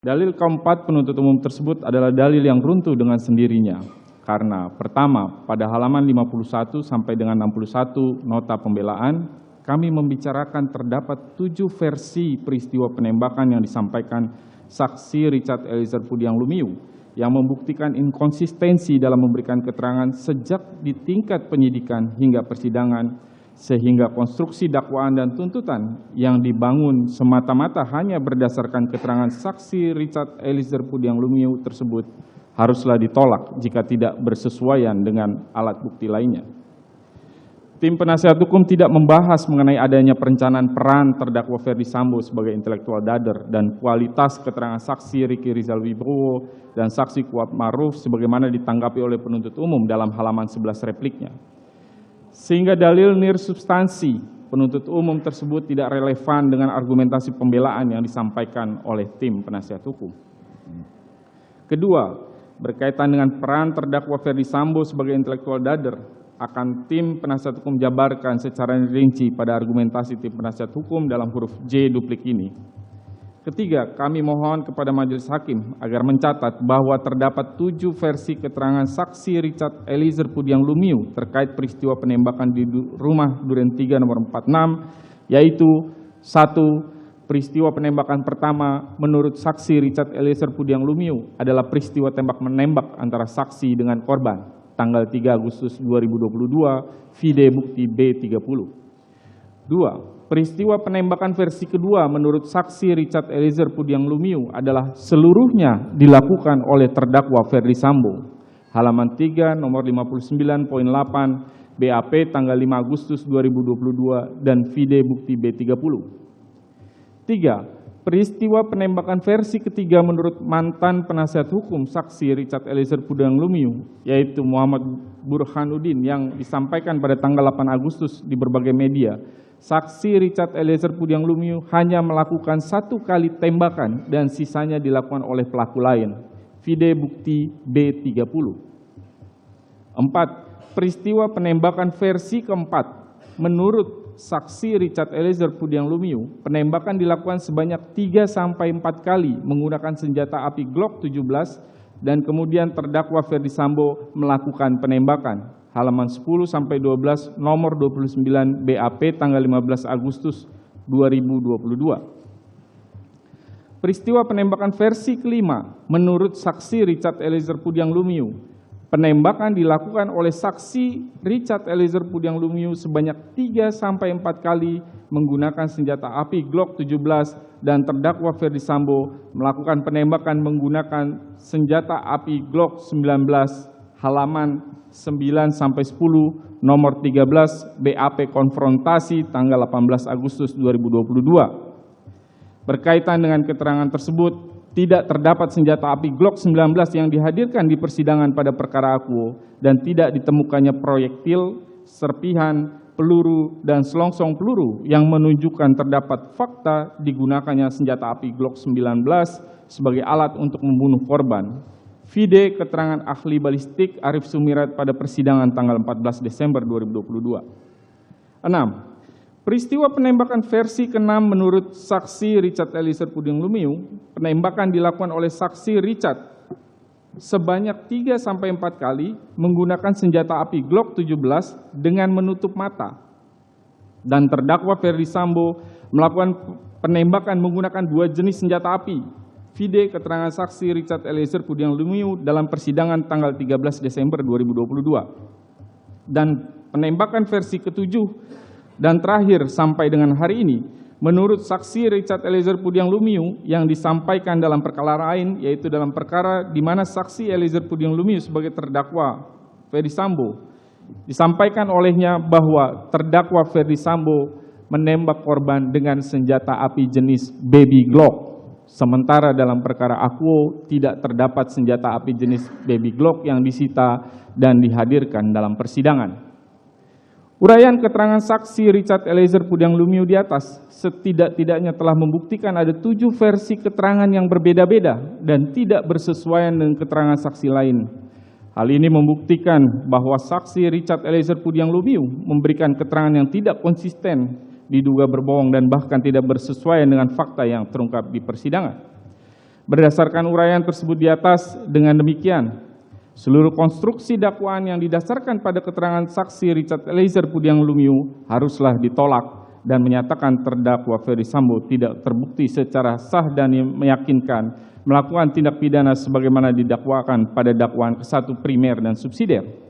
Dalil keempat penuntut umum tersebut adalah dalil yang runtuh dengan sendirinya. Karena pertama, pada halaman 51 sampai dengan 61 nota pembelaan, kami membicarakan terdapat 7 versi peristiwa penembakan yang disampaikan saksi Richard Eliezer Pudiang Lumiu yang membuktikan inkonsistensi dalam memberikan keterangan sejak di tingkat penyidikan hingga persidangan, sehingga konstruksi dakwaan dan tuntutan yang dibangun semata-mata hanya berdasarkan keterangan saksi Richard Eliezer Pudiang Lumiu tersebut haruslah ditolak jika tidak bersesuaian dengan alat bukti lainnya. Tim penasihat hukum tidak membahas mengenai adanya perencanaan peran terdakwa Ferdy Sambo sebagai intelektual dader dan kualitas keterangan saksi Ricky Rizal Wibowo dan saksi Kuat Maruf sebagaimana ditanggapi oleh penuntut umum dalam halaman 11 repliknya. Sehingga dalil nirsubstansi penuntut umum tersebut tidak relevan dengan argumentasi pembelaan yang disampaikan oleh tim penasihat hukum. Kedua, berkaitan dengan peran terdakwa Ferdy Sambo sebagai intelektual dader, akan tim penasihat hukum jabarkan secara rinci pada argumentasi tim penasihat hukum dalam huruf J duplik ini. Ketiga, kami mohon kepada majelis hakim agar mencatat bahwa terdapat 7 versi keterangan saksi Richard Eliezer Pudiang Lumiu terkait peristiwa penembakan di rumah Duren 3 nomor 46, yaitu 1. Peristiwa penembakan pertama menurut saksi Richard Eliezer Pudiang Lumiu adalah peristiwa tembak-menembak antara saksi dengan korban tanggal 3 Agustus 2022, vide bukti B30. 2. Peristiwa penembakan versi kedua menurut saksi Richard Eliezer Pudiang Lumiu adalah seluruhnya dilakukan oleh terdakwa Ferdy Sambo. Halaman 3 nomor 59.8 BAP tanggal 5 Agustus 2022 dan vide bukti B30. 3. Peristiwa penembakan versi ketiga menurut mantan penasihat hukum saksi Richard Eliezer Pudiang Lumiu, yaitu Muhammad Burhanuddin yang disampaikan pada tanggal 8 Agustus di berbagai media. Saksi Richard Eliezer Pudiang Lumiu hanya melakukan 1 kali tembakan dan sisanya dilakukan oleh pelaku lain. Vide bukti B30. 4. Peristiwa penembakan versi keempat menurut saksi Richard Eliezer Pudiang Lumiu, penembakan dilakukan sebanyak 3-4 kali menggunakan senjata api Glock 17 dan kemudian terdakwa Ferdy Sambo melakukan penembakan. Halaman 10-12 nomor 29 BAP tanggal 15 Agustus 2022. Peristiwa penembakan versi kelima menurut saksi Richard Eliezer Pudiang Lumiu, penembakan dilakukan oleh saksi Richard Eliezer Pudiang Lumiu sebanyak 3-4 kali menggunakan senjata api Glock 17 dan terdakwa Ferdy Sambo melakukan penembakan menggunakan senjata api Glock 19 halaman 9-10 nomor 13 BAP konfrontasi tanggal 18 Agustus 2022. Berkaitan dengan keterangan tersebut, tidak terdapat senjata api Glock 19 yang dihadirkan di persidangan pada perkara akuo dan tidak ditemukannya proyektil, serpihan, peluru, dan selongsong peluru yang menunjukkan terdapat fakta digunakannya senjata api Glock 19 sebagai alat untuk membunuh korban. Vide keterangan ahli balistik Arif Sumirat pada persidangan tanggal 14 Desember 2022. 6. Peristiwa penembakan versi ke-6 menurut saksi Richard Eliezer Pudiang Lumiu, penembakan dilakukan oleh saksi Richard sebanyak 3-4 kali menggunakan senjata api Glock 17 dengan menutup mata. Dan terdakwa Ferdy Sambo melakukan penembakan menggunakan 2 jenis senjata api. Vide keterangan saksi Richard Eliezer Pudiang Lumiu dalam persidangan tanggal 13 Desember 2022. Dan penembakan versi ke-7 dan terakhir sampai dengan hari ini, menurut saksi Richard Eliezer Pudiang Lumiu yang disampaikan dalam perkara lain, yaitu dalam perkara di mana saksi Eliezer Pudiang Lumiu sebagai terdakwa Ferdy Sambo, disampaikan olehnya bahwa terdakwa Ferdy Sambo menembak korban dengan senjata api jenis baby Glock. Sementara dalam perkara akuo tidak terdapat senjata api jenis baby Glock yang disita dan dihadirkan dalam persidangan. Uraian keterangan saksi Richard Eliezer Pudiang Lumiu di atas setidak-tidaknya telah membuktikan ada 7 versi keterangan yang berbeda-beda dan tidak bersesuaian dengan keterangan saksi lain. Hal ini membuktikan bahwa saksi Richard Eliezer Pudiang Lumiu memberikan keterangan yang tidak konsisten, diduga berbohong dan bahkan tidak bersesuaian dengan fakta yang terungkap di persidangan. Berdasarkan uraian tersebut di atas, dengan demikian, seluruh konstruksi dakwaan yang didasarkan pada keterangan saksi Richard Eliezer Pudiang Lumiu haruslah ditolak dan menyatakan terdakwa Ferdy Sambo tidak terbukti secara sah dan meyakinkan melakukan tindak pidana sebagaimana didakwakan pada dakwaan ke-1 primer dan subsidiar.